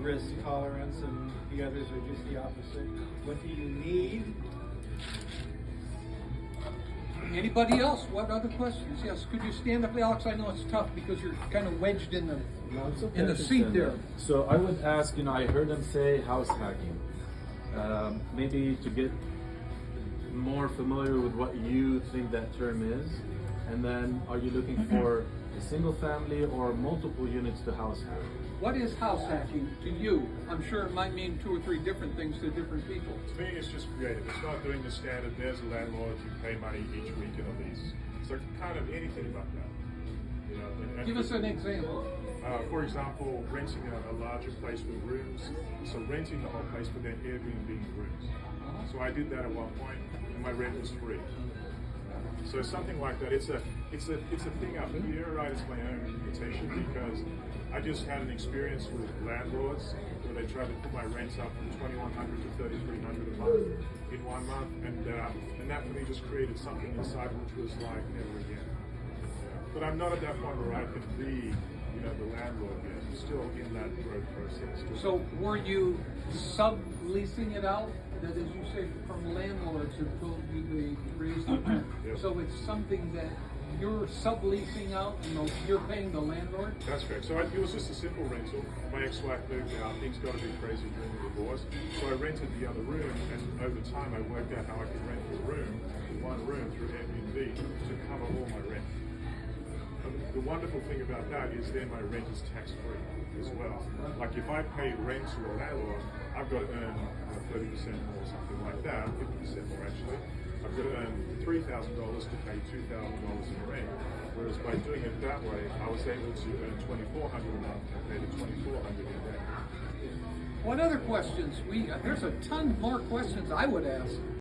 risk tolerance, and the others are just the opposite. What do you need? Anybody else? What other questions? Yes, could you stand up, Alex? I know it's tough because you're kind of wedged in the No, it's okay, in I the can seat stand there. up. So I would ask, I heard them say house hacking. Maybe to get more familiar with what you think that term is, and then are you looking for a single family or multiple units to house hack? What is house hacking to you? I'm sure it might mean 2 or 3 different things to different people. To me, it's just creative. It's not doing the standard, there's a landlord, you pay money each week in a lease. So kind of anything like that. And Give us an example. For example, renting a larger place with rooms. So renting the whole place, but then Airbnb rooms. So I did that at one point, and my rent was free. So something like that. It's a thing up here, right? It's my own invitation because I just had an experience with landlords where they tried to put my rents up from $2,100 to $3,300 a month in 1 month, and that for me just created something inside which was like never again. But I'm not at that point where I can be, the landlord yet. I'm still in that growth process. So were you subleasing it out? That is, you say from landlords who told you they raised the rent. Yep. So it's something that you're subleasing out, you're paying the landlord? That's correct. So it was just a simple rental. My ex-wife moved out. Things got a bit crazy during the divorce. So I rented the other room, and over time I worked out how I could rent one room through Airbnb to cover all my rent. The wonderful thing about that is then my rent is tax-free as well. Like if I pay rent to a landlord, I've got to earn 30% more, something like that, 50% more actually. I've got to earn $3,000 to pay $2,000 in rent. Whereas by doing it that way, I was able to earn $2,400 a month and pay the $2,400 in rent. What other questions? There's a ton more questions I would ask.